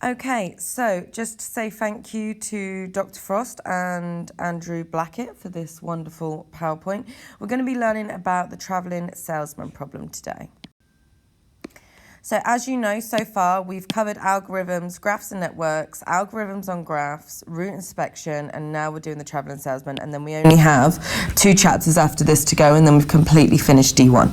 Okay, so just to say thank you to Dr. Frost and Andrew Blackett for this wonderful PowerPoint. We're going to be learning about the Travelling Salesman problem today. So as you know, so far we've covered algorithms, graphs and networks, algorithms on graphs, route inspection, and now we're doing the Travelling Salesman, and then we only have 2 chapters after this to go, and then we've completely finished D1.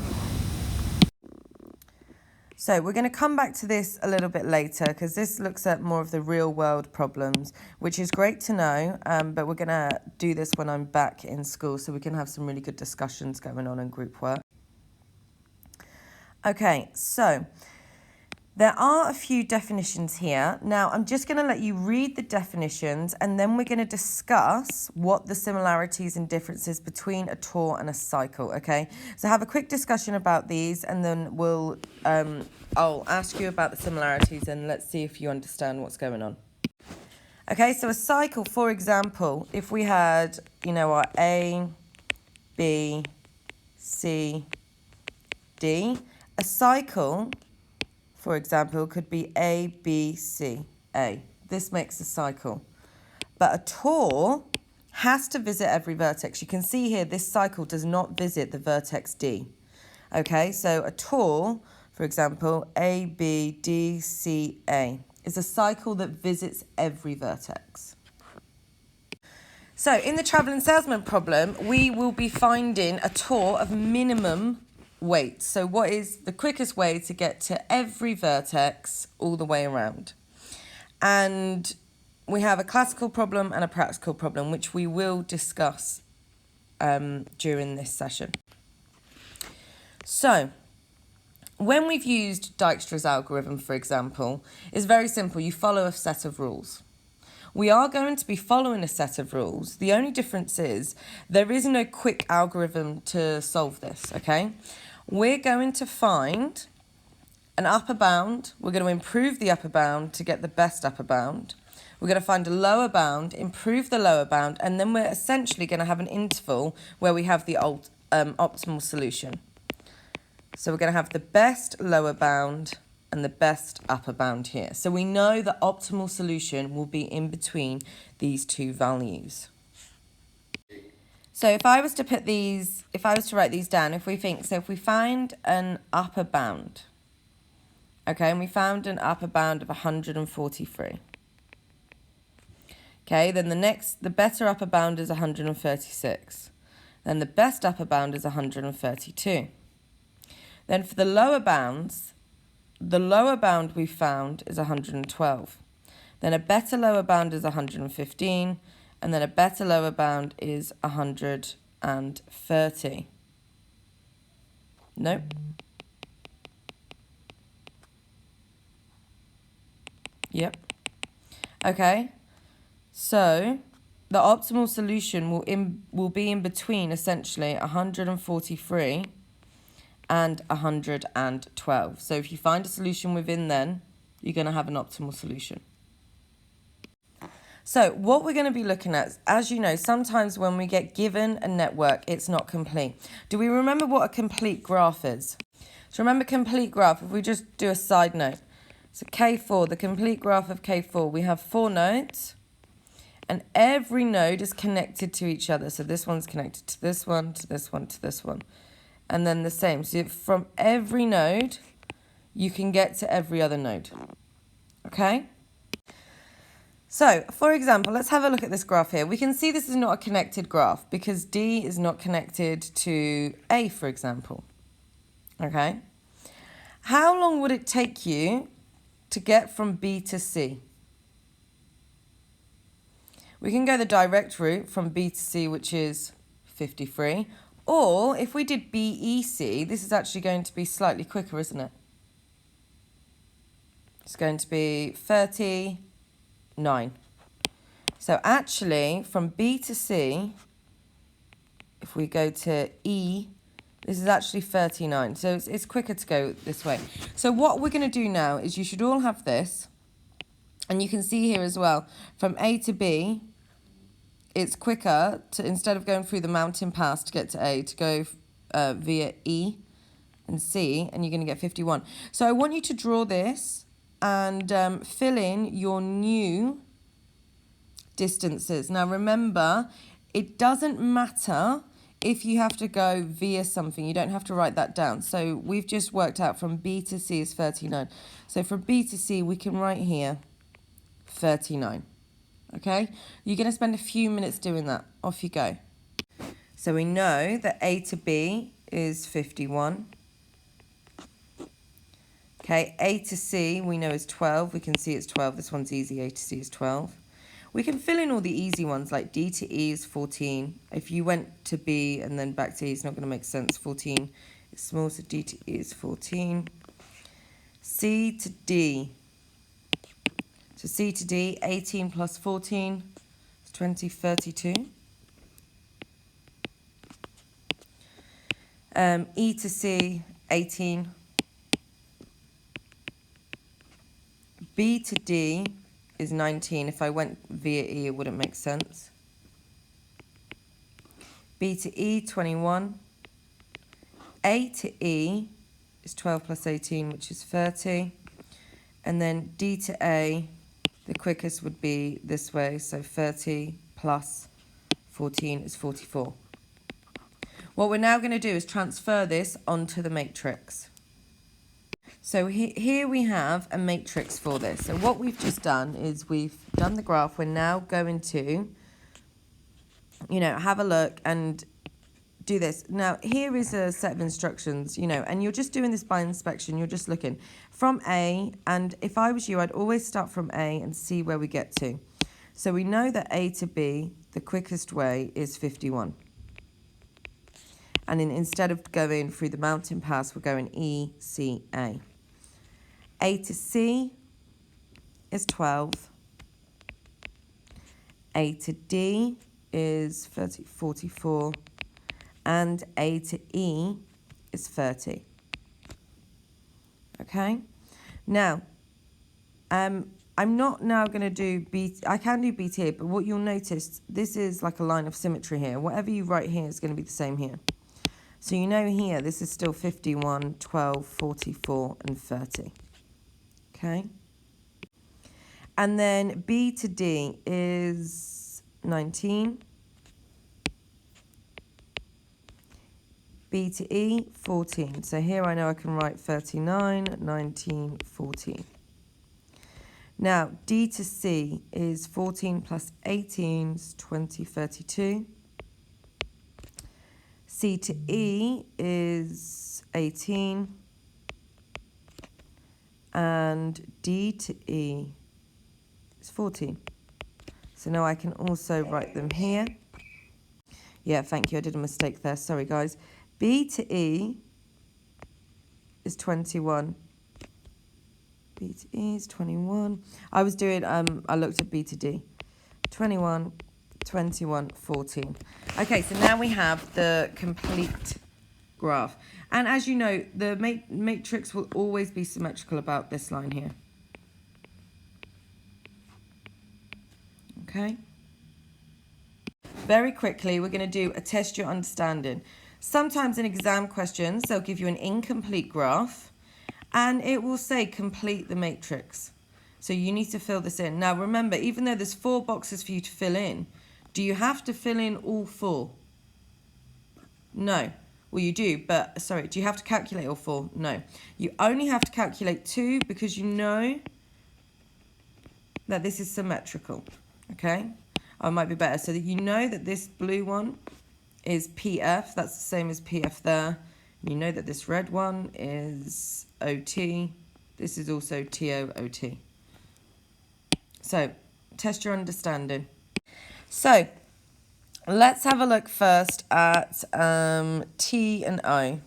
So we're going to come back to this a little bit later because this looks at more of the real world problems, which is great to know, but we're going to do this when I'm back in school so we can have some really good discussions going on in group work. Okay, so there are a few definitions here. Now, I'm just going to let you read the definitions and then we're going to discuss what the similarities and differences between a tour and a cycle, okay? So have a quick discussion about these and then I'll ask you about the similarities and let's see if you understand what's going on. Okay, so a cycle, for example, if we had, our A, B, C, D, a cycle, for example, could be A, B, C, A. This makes a cycle. But a tour has to visit every vertex. You can see here this cycle does not visit the vertex D. Okay, so a tour, for example, A, B, D, C, A, is a cycle that visits every vertex. So in the Travelling Salesman problem, we will be finding a tour of minimum weight. So what is the quickest way to get to every vertex all the way around? And we have a classical problem and a practical problem, which we will discuss during this session. So when we've used Dijkstra's algorithm, for example, it's very simple. You follow a set of rules. We are going to be following a set of rules. The only difference is there is no quick algorithm to solve this, okay? We're going to find an upper bound. We're going to improve the upper bound to get the best upper bound. We're going to find a lower bound, improve the lower bound, and then we're essentially going to have an interval where we have the optimal solution. So we're going to have the best lower bound and the best upper bound here. So we know the optimal solution will be in between these two values. So if I was to write these down, if we find an upper bound, okay, and we found an upper bound of 143. Okay, then the better upper bound is 136. Then the best upper bound is 132. Then for the lower bounds, the lower bound we found is 112. Then a better lower bound is 115. And then a better lower bound is 130. Nope. Yep. Okay. So the optimal solution will be in between essentially 143 and 112. So if you find a solution within then, you're going to have an optimal solution. So what we're going to be looking at, as you know, sometimes when we get given a network, it's not complete. Do we remember what a complete graph is? So remember complete graph, if we just do a side note. So K4, the complete graph of K4, we have 4 nodes and every node is connected to each other. So this one's connected to this one, to this one, to this one. And then the same. So from every node, you can get to every other node. Okay? So, for example, let's have a look at this graph here. We can see this is not a connected graph because D is not connected to A, for example. Okay? How long would it take you to get from B to C? We can go the direct route from B to C, which is 53. Or if we did BEC, this is actually going to be slightly quicker, isn't it? It's going to be 39. So actually, from B to C, if we go to E, this is actually 39. So it's quicker to go this way. So what we're going to do now is you should all have this. And you can see here as well, from A to B, it's quicker to, instead of going through the mountain pass to get to A, to go via E and C, and you're going to get 51. So I want you to draw this and fill in your new distances. Now remember, it doesn't matter if you have to go via something. You don't have to write that down. So we've just worked out from B to C is 39. So from B to C, we can write here 39. Okay? You're going to spend a few minutes doing that. Off you go. So we know that A to B is 51. Okay, A to C we know is 12. We can see it's 12. This one's easy. A to C is 12. We can fill in all the easy ones, like D to E is 14. If you went to B and then back to E, it's not going to make sense. 14 is small, so D to E is 14. C to D. So C to D, 18 plus 14 is 20, 32. E to C, 18. B to D is 19. If I went via E, it wouldn't make sense. B to E, 21. A to E is 12 plus 18, which is 30. And then D to A, the quickest would be this way. So 30 plus 14 is 44. What we're now going to do is transfer this onto the matrix. So here we have a matrix for this. So what we've just done is we've done the graph. We're now going to, have a look and do this. Now, here is a set of instructions, and you're just doing this by inspection. You're just looking from A, and if I was you, I'd always start from A and see where we get to. So we know that A to B, the quickest way is 51. And instead of going through the mountain pass, we're going E, C, A. A to C is 12. A to D is 44. And A to E is 30. Okay? Now, I'm not now going to do B. I can do B here, but what you'll notice, this is like a line of symmetry here. Whatever you write here is going to be the same here. So you know here, this is still 51, 12, 44, and 30. Okay? And then B to D is 19. B to E, 14. So here I know I can write 39, 19, 14. Now, D to C is 14 plus 18 is 20, 32. C to E is 18. And D to E is 14. So now I can also write them here. Yeah, thank you. I did a mistake there. Sorry, guys. B to E is 21. B to E is 21. I looked at B to D. 21, 21, 14. Okay, so now we have the complete graph. And as you know, the matrix will always be symmetrical about this line here. Okay? Very quickly, we're going to do a test your understanding. Sometimes in exam questions, they'll give you an incomplete graph, and it will say complete the matrix. So you need to fill this in. Now remember, even though there's 4 boxes for you to fill in, do you have to fill in all 4? No. Well, you do, but sorry, do you have to calculate all 4? No. You only have to calculate 2 because you know that this is symmetrical. Okay? Or it might be better. So that you know that this blue one is PF. That's the same as PF there. You know that this red one is OT. This is also TO-OT. So, test your understanding. So, let's have a look first at T and O.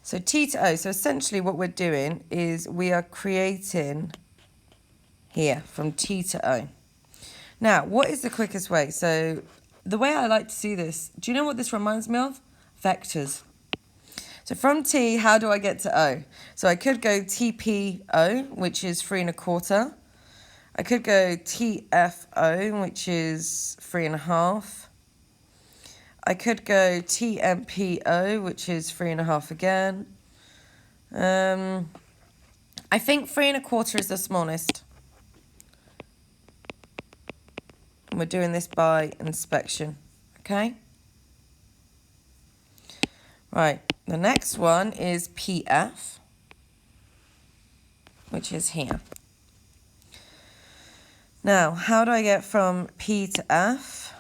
So, T to O. So, essentially what we're doing is we are creating here from T to O. Now, what is the quickest way? So, the way I like to see this, do you know what this reminds me of? Vectors. So from T, how do I get to O? So I could go TPO, which is 3 1/4. I could go TFO, which is 3 1/2. I could go TMPO, which is 3 1/2 again. I think 3 1/4 is the smallest. And we're doing this by inspection, okay? Right, the next one is PF, which is here. Now, how do I get from P to F?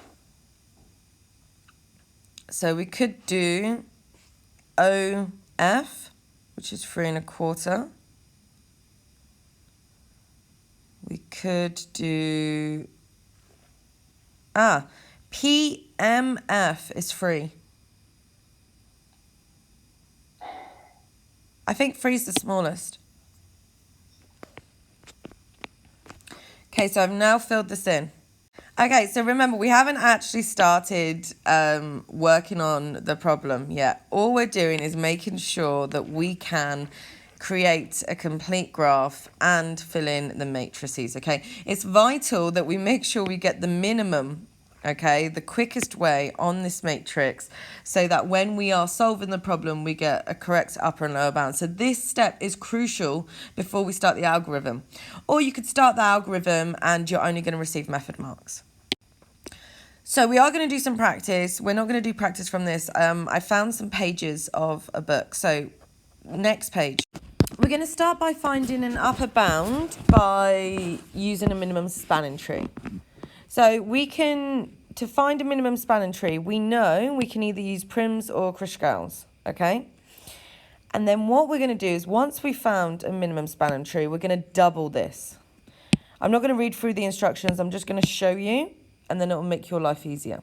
So we could do OF, which is 3 1/4. We could do, PMF is 3. I think 3 is the smallest. Okay, so I've now filled this in. Okay, so remember, we haven't actually started working on the problem yet. All we're doing is making sure that we can create a complete graph and fill in the matrices, okay? It's vital that we make sure we get the minimum, okay, the quickest way on this matrix so that when we are solving the problem, we get a correct upper and lower bound. So this step is crucial before we start the algorithm. Or you could start the algorithm and you're only going to receive method marks. So we are going to do some practice. We're not going to do practice from this. I found some pages of a book. So next page. We're going to start by finding an upper bound by using a minimum spanning tree. So we can, to find a minimum spanning tree, we know we can either use prims or Kruskal's, okay? And then what we're going to do is once we've found a minimum spanning tree, we're going to double this. I'm not going to read through the instructions. I'm just going to show you, and then it will make your life easier.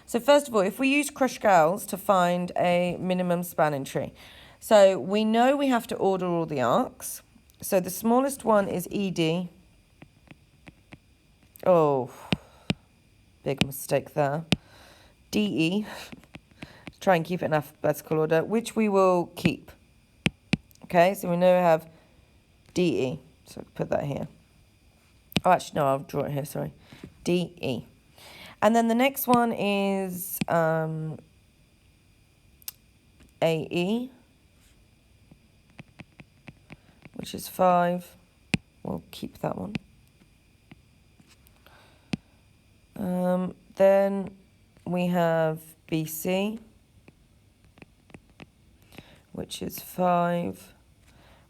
So first of all, if we use Kruskal's to find a minimum spanning tree, so we know we have to order all the arcs. So the smallest one is ED. Oh, big mistake there. DE. Try and keep it in alphabetical order, which we will keep. Okay, so we know we have DE. So I'll put that here. Oh, actually, no, I'll draw it here, sorry. DE. And then the next one is AE, which is 5. We'll keep that one. Then we have BC, which is 5.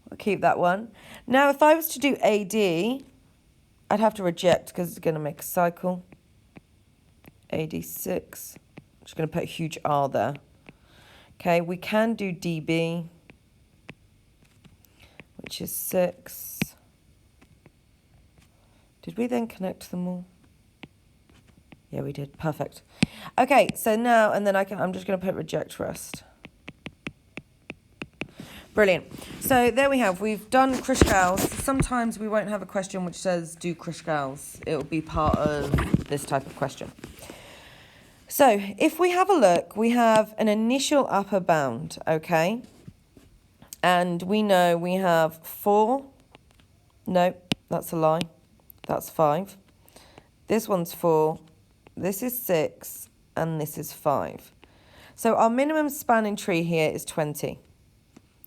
We'll keep that one. Now, if I was to do AD, I'd have to reject because it's going to make a cycle. AD6. I'm just going to put a huge R there. Okay, we can do DB, which is 6. Did we then connect them all? Yeah, we did. Perfect. Okay, so now, and then I'm just going to put reject rest. Brilliant. So there we have. We've done Kruskal's. Sometimes we won't have a question which says do Kruskal's. It will be part of this type of question. So if we have a look, we have an initial upper bound, okay? And we know we have 4. Nope, that's a lie. That's 5. This one's 4. This is 6. And this is 5. So our minimum spanning tree here is 20.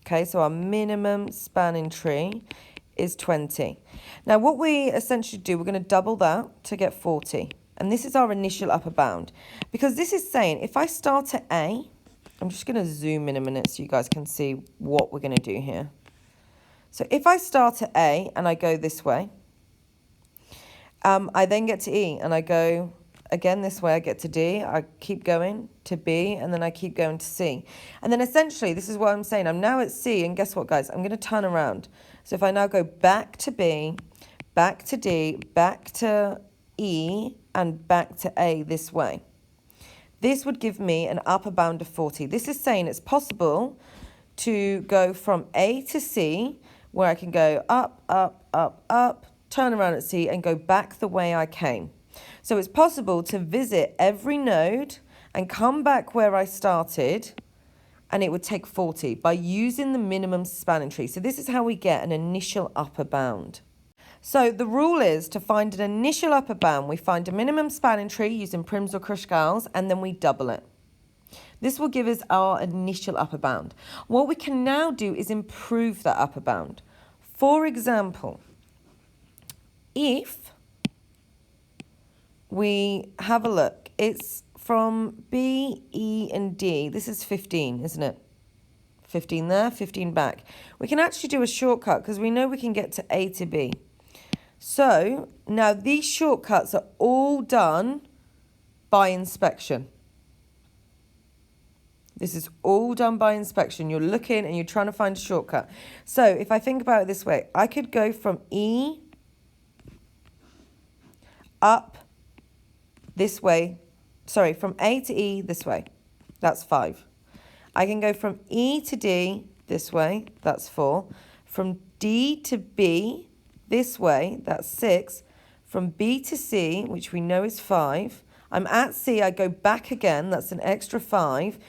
Okay, so our minimum spanning tree is 20. Now what we essentially do, we're going to double that to get 40. And this is our initial upper bound. Because this is saying, if I start at A, I'm just going to zoom in a minute so you guys can see what we're going to do here. So if I start at A and I go this way, I then get to E and I go again this way, I get to D, I keep going to B, and then I keep going to C. And then essentially, this is what I'm saying, I'm now at C, and guess what, guys? I'm going to turn around. So if I now go back to B, back to D, back to E, and back to A this way, this would give me an upper bound of 40. This is saying it's possible to go from A to C, where I can go up, up, up, up, turn around at C, and go back the way I came. So it's possible to visit every node and come back where I started, and it would take 40 by using the minimum spanning tree. So this is how we get an initial upper bound. So the rule is to find an initial upper bound, we find a minimum spanning tree using prims or Kruskal's, and then we double it. This will give us our initial upper bound. What we can now do is improve that upper bound. For example, if we have a look, it's from B, E, and D. This is 15, isn't it? 15 there, 15 back. We can actually do a shortcut because we know we can get to A to B. So now these shortcuts are all done by inspection. This is all done by inspection. You're looking and you're trying to find a shortcut. So if I think about it this way, I could go from E up this way. Sorry, from A to E this way. That's 5. I can go from E to D this way. That's 4. From D to B this way. That's 6. From B to C, which we know is 5. I'm at C. I go back again. That's an extra 5.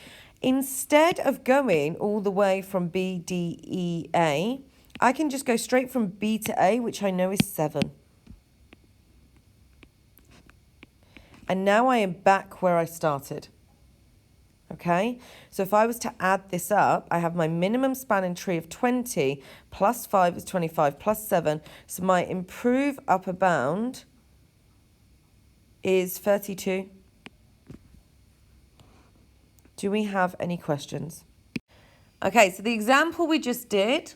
Instead of going all the way from B, D, E, A, I can just go straight from B to A, which I know is 7. And now I am back where I started. Okay, so if I was to add this up, I have my minimum spanning tree of 20, plus 5 is 25, plus 7. So my improve upper bound is 32. Do we have any questions? Okay, so the example we just did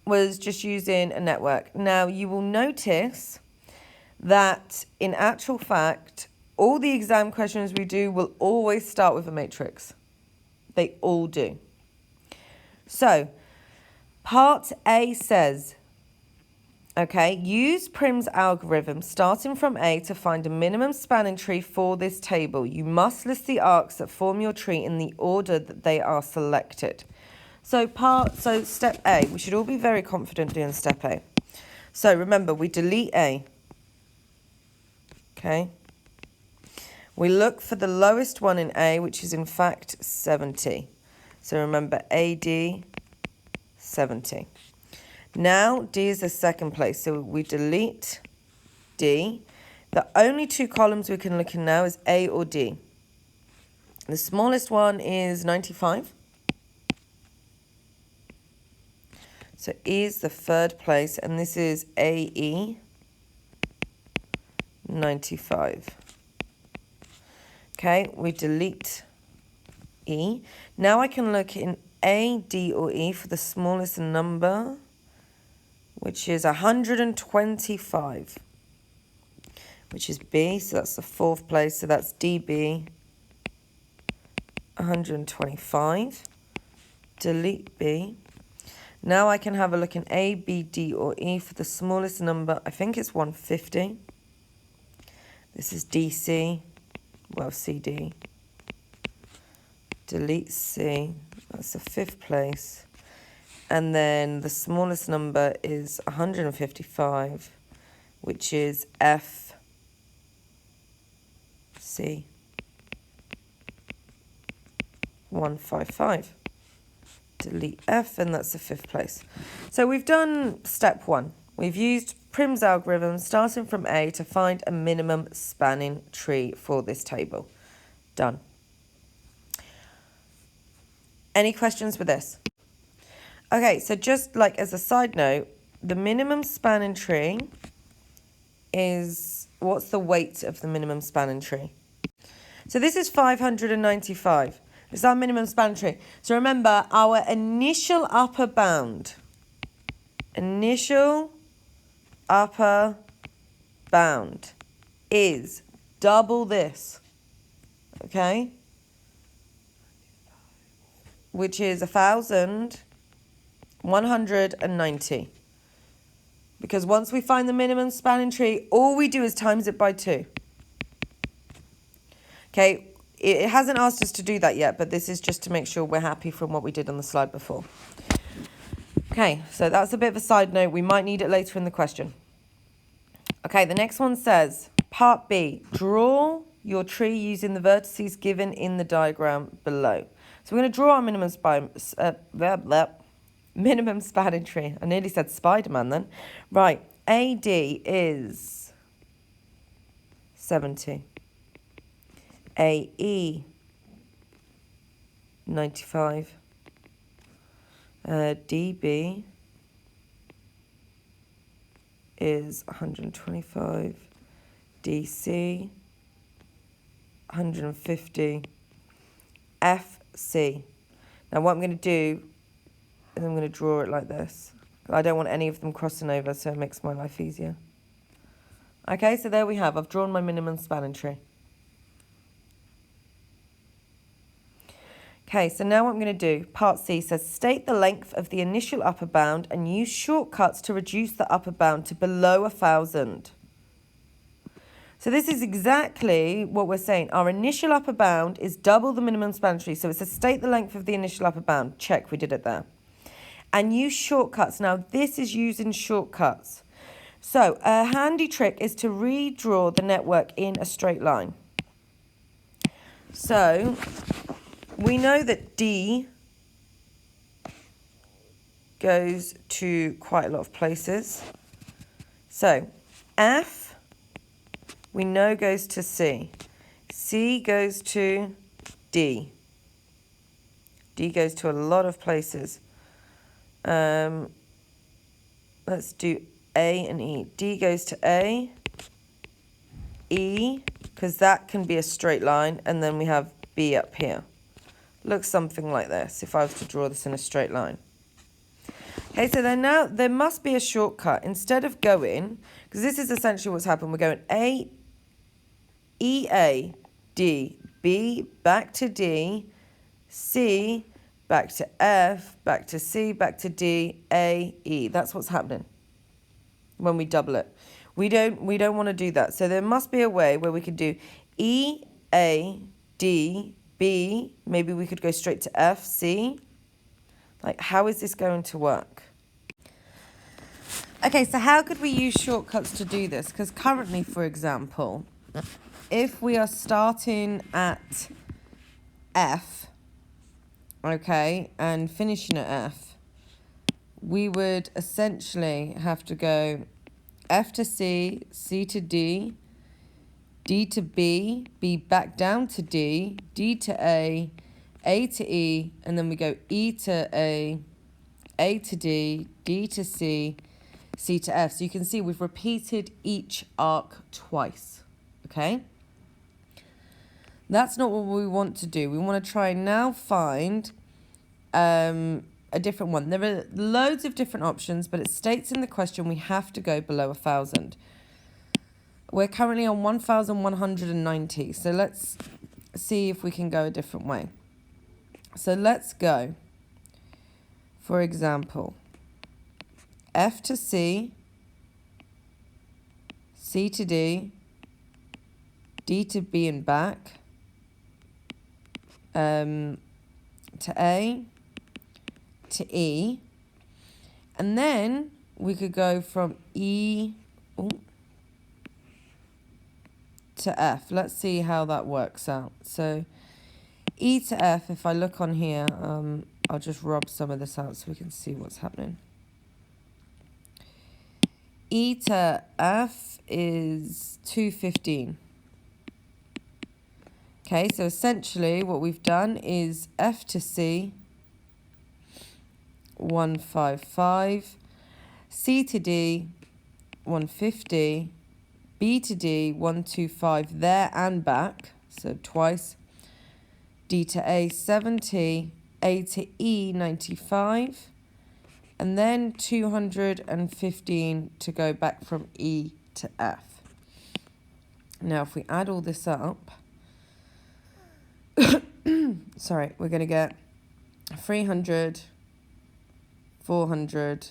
was just using a network. Now you will notice that in actual fact, all the exam questions we do will always start with a matrix. They all do. So part A says, okay, use Prim's algorithm starting from A to find a minimum spanning tree for this table. You must list the arcs that form your tree in the order that they are selected. So step A, we should all be very confident doing step A. So remember, we delete A. Okay. We look for the lowest one in A, which is in fact 70. So remember AD 70. Now D is the second place, so we delete D. The only 2 columns we can look in now is A or D. The smallest one is 95. So E is the third place, and this is AE 95. Okay, we delete E. Now I can look in A, D, or E for the smallest number, which is 125, which is B, so that's the 4th place, so that's DB, 125, delete B. Now I can have a look in A, B, D, or E for the smallest number, I think it's 150. This is DC, well, CD. Delete C, that's the 5th place. And then the smallest number is 155, which is FC, 155. Delete F, and that's the 5th place. So we've done step 1. We've used Prim's algorithm starting from A to find a minimum spanning tree for this table. Done. Any questions with this? Okay, so just like as a side note, the minimum spanning tree is, what's the weight of the minimum spanning tree? So this is 595. It's our minimum spanning tree. So remember, our initial upper bound, is double this, okay? Which is 1,190. Because once we find the minimum spanning tree, all we do is times it by 2. Okay, it hasn't asked us to do that yet, but this is just to make sure we're happy from what we did on the slide before. Okay, so that's a bit of a side note. We might need it later in the question. Okay, the next one says, part B, draw your tree using the vertices given in the diagram below. So we're going to draw our minimum spanning tree. I nearly said Spider-Man then. Right, AD is 70. AE 95. DB is 125 DC, 150 FC. Now what I'm going to do is I'm going to draw it like this. I don't want any of them crossing over, so it makes my life easier. Okay, so there we have. I've drawn my minimum spanning tree. Okay, so now what I'm going to do, part C says, state the length of the initial upper bound and use shortcuts to reduce the upper bound to below 1,000. So this is exactly what we're saying. Our initial upper bound is double the minimum spanning tree. So it says state the length of the initial upper bound. Check, we did it there. And use shortcuts. Now this is using shortcuts. So a handy trick is to redraw the network in a straight line. So we know that D goes to quite a lot of places. So F, we know goes to C. C goes to D. D goes to a lot of places. Let's do A and E. D goes to A, E, because that can be a straight line, and then we have B up here. Looks something like this, if I was to draw this in a straight line. Okay, so then now there must be a shortcut. Instead of going, because this is essentially what's happened, we're going A, E, A, D, B, back to D, C, back to F, back to C, back to D, A, E. That's what's happening when we double it. We don't want to do that. So there must be a way where we could do E, A, D, B. Maybe we could go straight to F, C. Like, how is this going to work? Okay, so how could we use shortcuts to do this? Because currently, for example, if we are starting at F, okay, and finishing at F, we would essentially have to go F to C, C to D, D to B, B back down to D, D to A to E, and then we go E to A to D, D to C, C to F. So you can see we've repeated each arc twice, okay? That's not what we want to do. We want to try and now find a different one. There are loads of different options, but it states in the question we have to go below 1,000. We're currently on 1,190, so let's see if we can go a different way. So let's go, for example, F to C, C to D, D to B and back, to A, to E, and then we could go from E to F. Let's see how that works out. So E to F, if I look on here, I'll just rub some of this out so we can see what's happening. E to F is 215. Okay, so essentially what we've done is F to C, 155, C to D, 150, B to D, 125 there and back, so twice, D to A, 70, A to E, 95, and then 215 to go back from E to F. Now, if we add all this up, sorry, we're going to get 300, 400,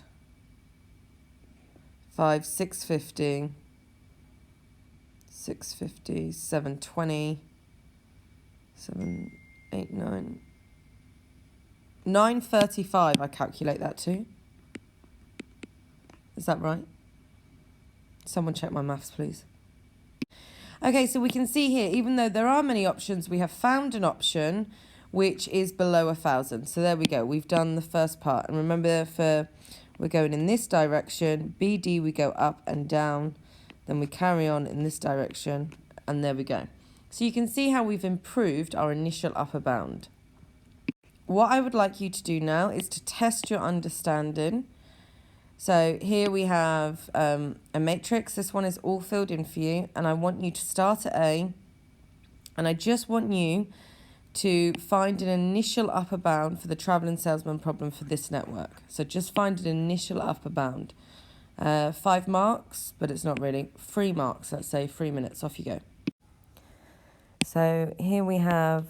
5, 650, 650, 720, 7, 8, 9, 935, I calculate that too. Is that right? Someone check my maths, please. Okay, so we can see here, even though there are many options, we have found an option which is below 1,000. So there we go. We've done the first part. And remember, we're going in this direction. BD, we go up and down. Then we carry on in this direction. And there we go. So you can see how we've improved our initial upper bound. What I would like you to do now is to test your understanding. So here we have a matrix. This one is all filled in for you, and I want you to start at A, and I just want you to find an initial upper bound for the Travelling Salesman problem for this network. So just find an initial upper bound. 5 marks, but it's not really. 3 marks, let's say 3 minutes. Off you go. So here we have,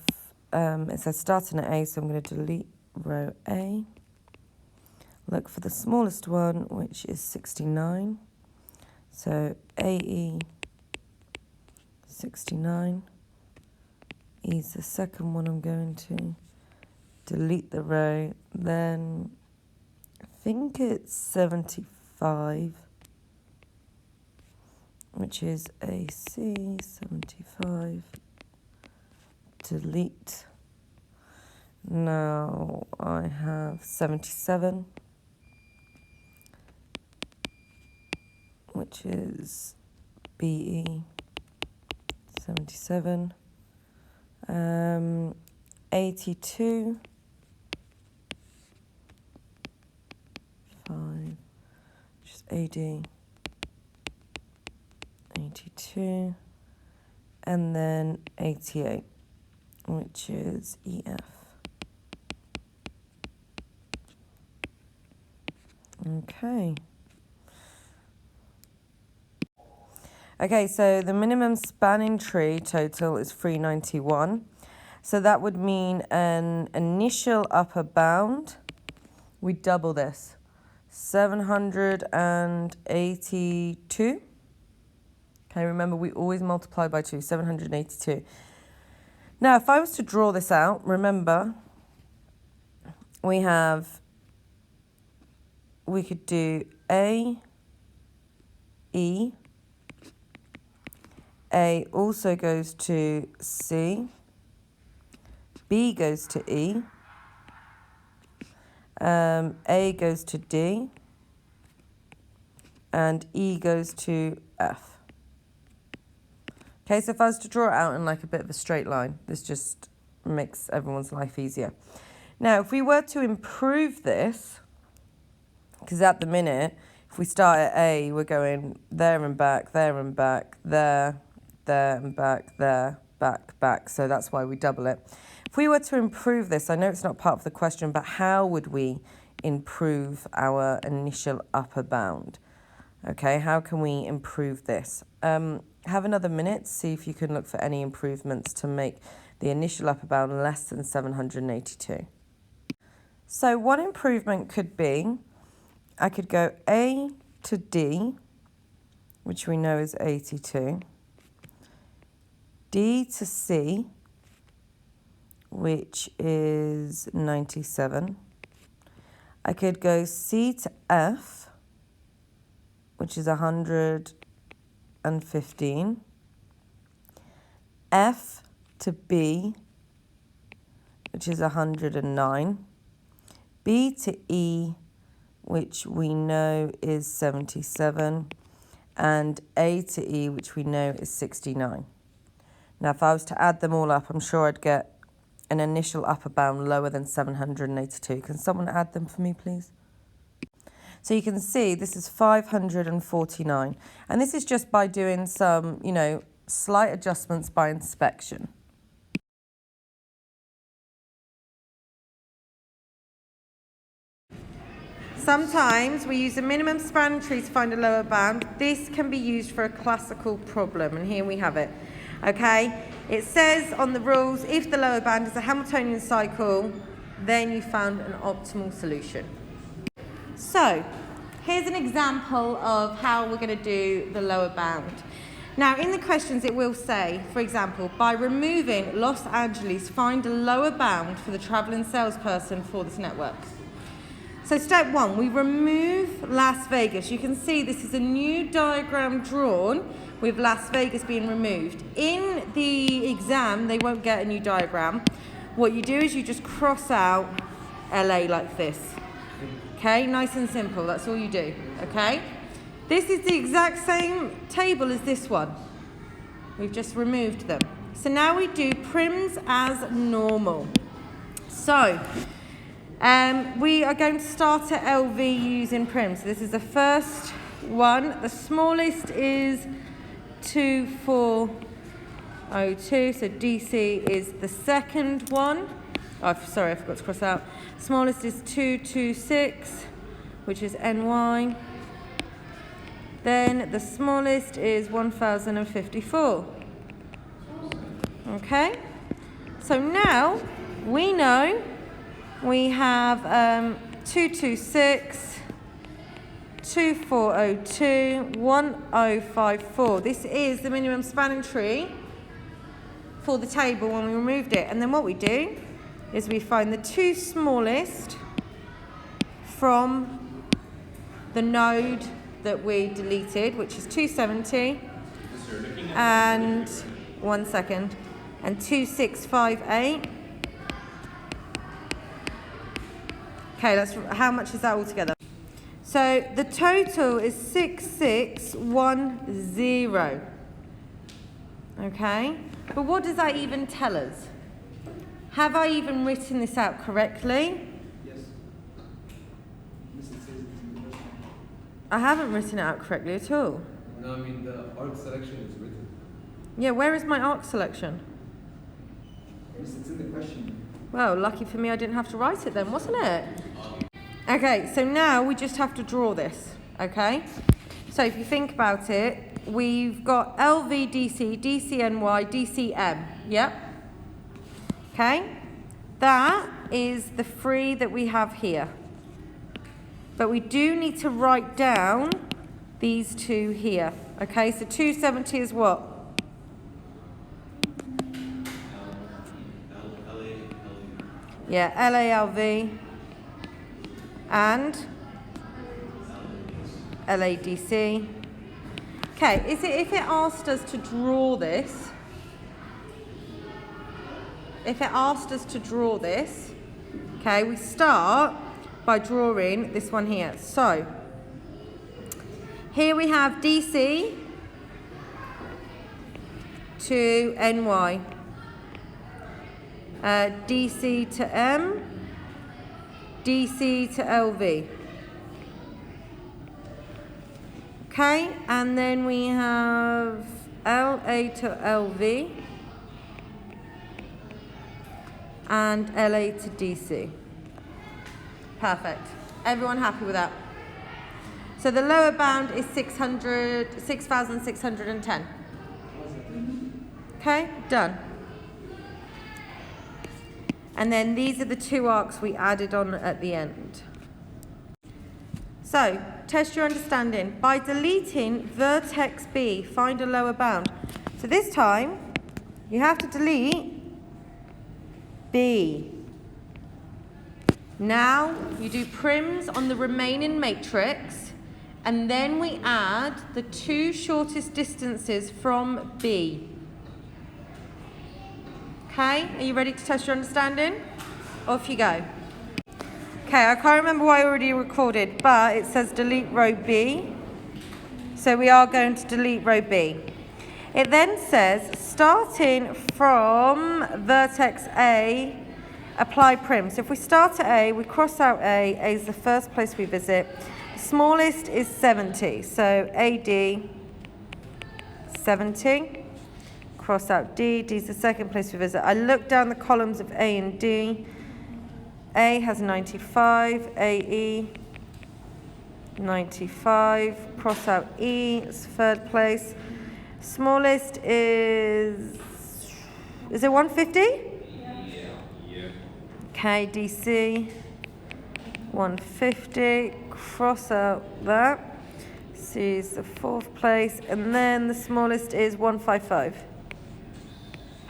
it says starting at A, so I'm going to delete row A. Look for the smallest one, which is 69. So AE 69. E is the second one I'm going to. Delete the row. Then I think it's 75, which is AC 75. Delete. Now I have 77. Which is BE 77, 82, 5, which is AD, 82, and then 88, which is EF. Okay. Okay, so the minimum spanning tree total is 391. So that would mean an initial upper bound. We double this. 782. Okay, remember we always multiply by 2, 782. Now, if I was to draw this out, remember, we could do A, E. A also goes to C, B goes to E, A goes to D, and E goes to F. Okay, so if I was to draw it out in like a bit of a straight line, this just makes everyone's life easier. Now, if we were to improve this, because at the minute, if we start at A, we're going there and back, there and back, there and back, there, back, back. So that's why we double it. If we were to improve this, I know it's not part of the question, but how would we improve our initial upper bound? Okay, how can we improve this? Have another minute, see if you can look for any improvements to make the initial upper bound less than 782. So one improvement could be, I could go A to D, which we know is 82. D to C, which is 97. I could go C to F, which is 115. F to B, which is 109. B to E, which we know is 77. And A to E, which we know is 69. Now, if I was to add them all up, I'm sure I'd get an initial upper bound lower than 782. Can someone add them for me, please? So you can see this is 549. And this is just by doing some, slight adjustments by inspection. Sometimes we use a minimum span tree to find a lower bound. This can be used for a classical problem, and here we have it. Okay, it says on the rules, if the lower bound is a Hamiltonian cycle, then you found an optimal solution. So, here's an example of how we're going to do the lower bound. Now, in the questions it will say, for example, by removing Los Angeles, find a lower bound for the travelling salesperson for this network. So step 1, we remove Las Vegas. You can see this is a new diagram drawn with Las Vegas being removed. In the exam, they won't get a new diagram. What you do is you just cross out LA like this. Okay, nice and simple, that's all you do, okay? This is the exact same table as this one. We've just removed them. So now we do prims as normal. So, We are going to start at LV using prim. So this is the first one. The smallest is 2402. So DC is the second one. Oh, sorry, I forgot to cross out. Smallest is 226, which is NY. Then the smallest is 1054. Okay. So now we know we have 226, 2402, 1054. This is the minimum spanning tree for the table when we removed it. And then what we do is we find the two smallest from the node that we deleted, which is 270 and 1 second, and 2658. Okay, how much is that all together? So the total is 6610. Okay, but what does that even tell us? Have I even written this out correctly? Yes. I haven't written it out correctly at all. No, I mean the arc selection is written. Yeah, where is my arc selection? Yes, it's in the question. Well, lucky for me I didn't have to write it then, wasn't it? Okay, so now we just have to draw this, okay? So if you think about it, we've got LVDC, DCNY, DCM, yep? Okay, that is the three that we have here. But we do need to write down these two here, okay? So 270 is what? Yeah, LALV and LADC. Okay, if it asked us to draw this, okay, we start by drawing this one here. So, here we have DC to NY. DC to M, DC to LV. Okay, and then we have LA to LV and LA to DC. Perfect. Everyone happy with that? So the lower bound is 6,610. Okay, done. And then these are the two arcs we added on at the end. So, test your understanding. By deleting vertex B, find a lower bound. So this time, you have to delete B. Now, you do prims on the remaining matrix, and then we add the two shortest distances from B. Okay, are you ready to test your understanding? Off you go. Okay, I can't remember why I already recorded, but it says delete row B. So we are going to delete row B. It then says, starting from vertex A, apply prim. So if we start at A, we cross out A. A is the first place we visit. The smallest is 70. So AD, 70. Cross out D. D is the second place we visit. I look down the columns of A and D. A has 95. AE, 95. Cross out E. It's third place. Smallest is it 150? Yeah. Okay, DC, 150. Cross out that. C is the fourth place. And then the smallest is 155.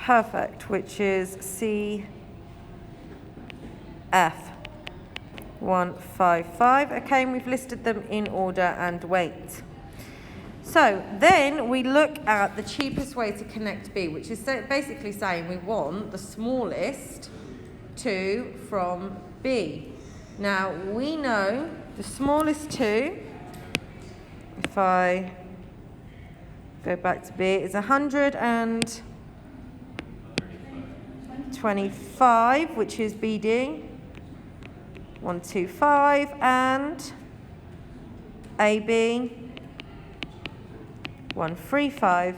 Perfect, which is CF 155. Okay, and we've listed them in order and weight. So then we look at the cheapest way to connect B, which is basically saying we want the smallest two from B. Now we know the smallest two, if I go back to B, is 125, which is BD. 125, and AB 135.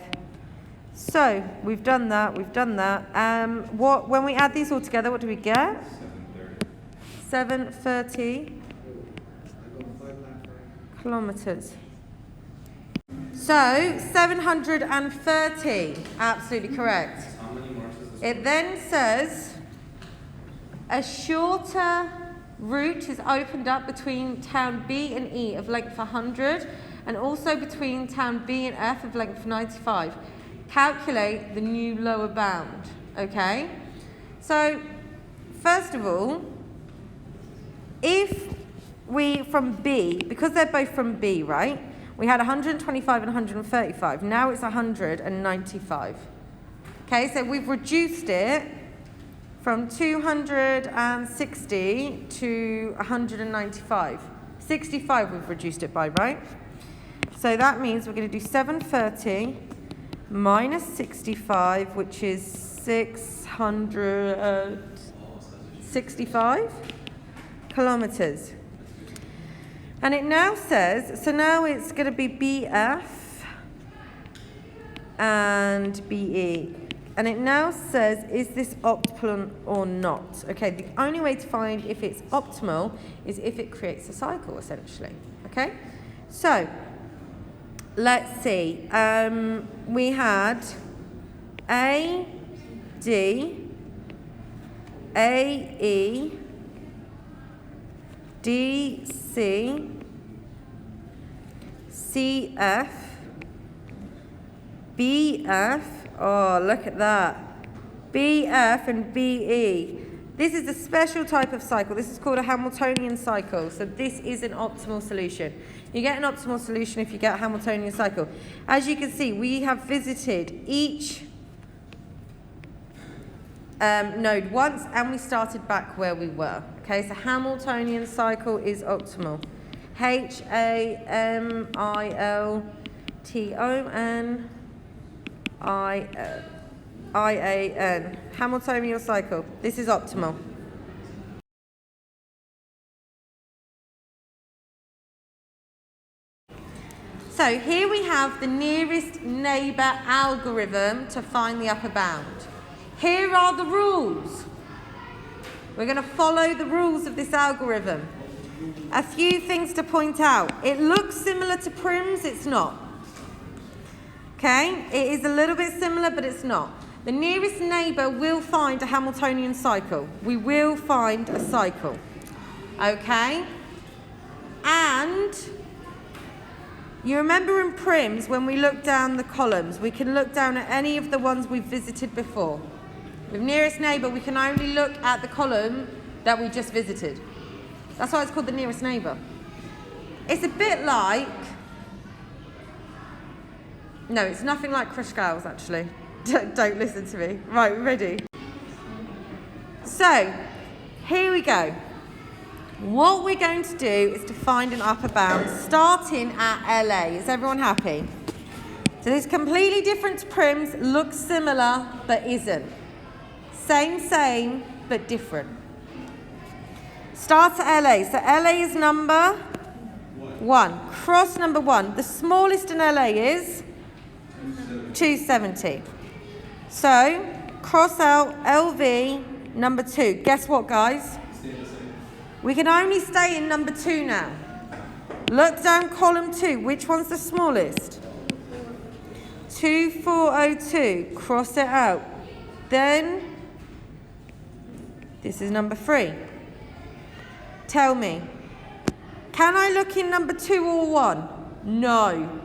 So we've done that. When we add these all together, what do we get? 730 kilometers. So 730, absolutely correct. How many marks is this? It then says a shorter route is opened up between town B and E of length 100, and also between town B and F of length 95. Calculate the new lower bound. Okay? So, first of all, if we from B, because they're both from B, right? We had 125 and 135. Now it's 195. Okay, so we've reduced it from 260 to 195. 65 we've reduced it by, right? So that means we're going to do 730 minus 65, which is 665 kilometers. And it now says, so now it's going to be BF and BE. And it now says, is this optimal or not? Okay, the only way to find if it's optimal is if it creates a cycle, essentially. Okay, so let's see. We had AD, AE, DC, CF, BF. Oh, look at that. BF and BE. This is a special type of cycle. This is called a Hamiltonian cycle. So this is an optimal solution. You get an optimal solution if you get a Hamiltonian cycle. As you can see, we have visited each node once, and we started back where we were. Okay, so Hamiltonian cycle is optimal. Hamiltonian. Hamiltonian cycle. This is optimal. So here we have the nearest neighbour algorithm to find the upper bound. Here are the rules. We're going to follow the rules of this algorithm. A few things to point out. It looks similar to Prim's, it's not. Okay, it is a little bit similar, but it's not. The nearest neighbour will find a Hamiltonian cycle. We will find a cycle. Okay? And you remember in Prim's, when we look down the columns, we can look down at any of the ones we've visited before. With nearest neighbour, we can only look at the column that we just visited. That's why it's called the nearest neighbour. It's a bit like... No, it's nothing like Kruskals, actually. Don't listen to me. Right, we're ready. So, here we go. What we're going to do is to find an upper bound starting at LA. Is everyone happy? So this is completely different to Prim's, looks similar, but isn't. Same, but different. Start at LA. So LA is number 1. Cross number 1. The smallest in LA is 270. So, cross out LV number 2. Guess what, guys? We can only stay in number 2 now. Look down column 2. Which one's the smallest? 2402. Cross it out. Then, this is number 3. Tell me, can I look in number 2 or 1? No.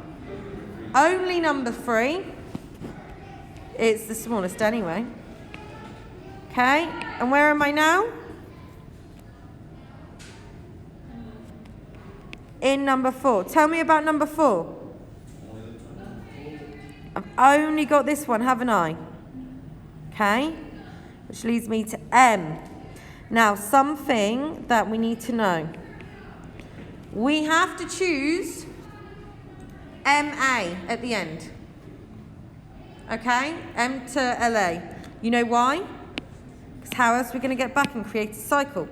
Only number 3. It's the smallest anyway. Okay, and where am I now? In number 4. Tell me about number 4. I've only got this one, haven't I? Okay, which leads me to M. Now, something that we need to know. We have to choose MA at the end. Okay, M to LA. You know why? Because how else are we going to get back and create a cycle?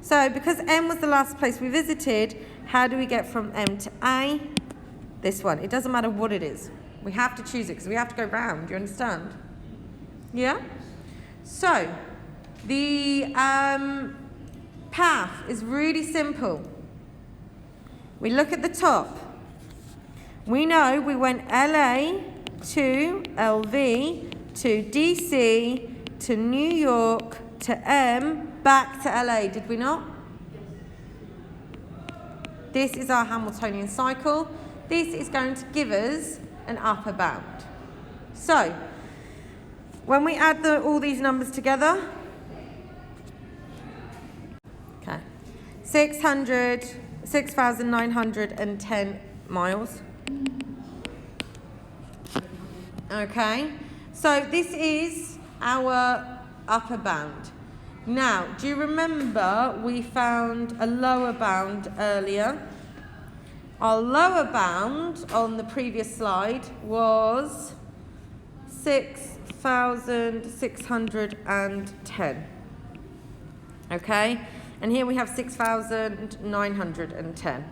So because M was the last place we visited, how do we get from M to A? This one. It doesn't matter what it is. We have to choose it because we have to go round. Do you understand? Yeah? So the path is really simple. We look at the top. We know we went LA to LV to DC to New York to M back to LA, did we not? This is our Hamiltonian cycle. This is going to give us an upper bound. So, when we add all these numbers together, okay, 6,910 miles. Okay, so this is our upper bound. Now, do you remember we found a lower bound earlier? Our lower bound on the previous slide was 6,610. Okay, and here we have 6,910.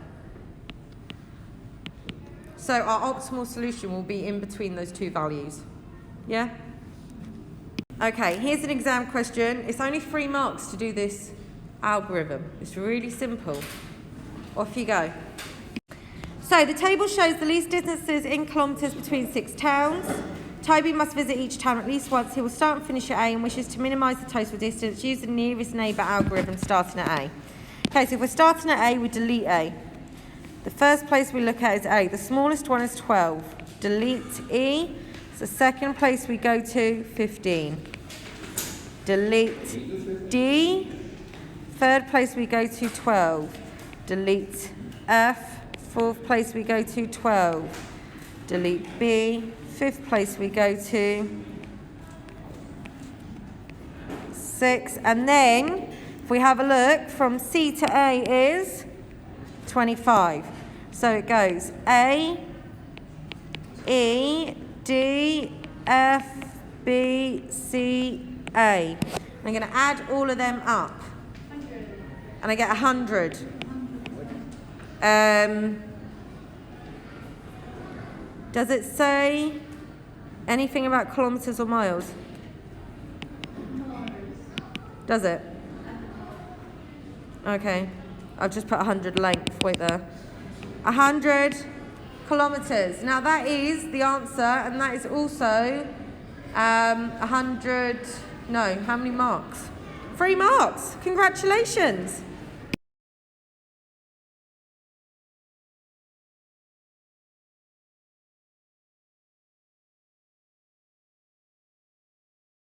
So our optimal solution will be in between those two values. Yeah? Okay, here's an exam question. It's only 3 marks to do this algorithm. It's really simple. Off you go. So the table shows the least distances in kilometres between 6 towns. Toby must visit each town at least once. He will start and finish at A and wishes to minimise the total distance. Use the nearest neighbour algorithm starting at A. Okay, so if we're starting at A, we delete A. The first place we look at is A. The smallest one is 12. Delete E. So second place we go to 15. Delete D. Third place we go to 12. Delete F. Fourth place we go to 12. Delete B. Fifth place we go to 6. And then if we have a look, from C to A is 25. So it goes A, E, D, F, B, C, A. I'm going to add all of them up. And I get 100. Does it say anything about kilometres or miles? Does it? Okay. I'll just put 100 length. Wait there. 100 kilometres. Now that is the answer, and that is also 100. No, how many marks? 3 marks. Congratulations.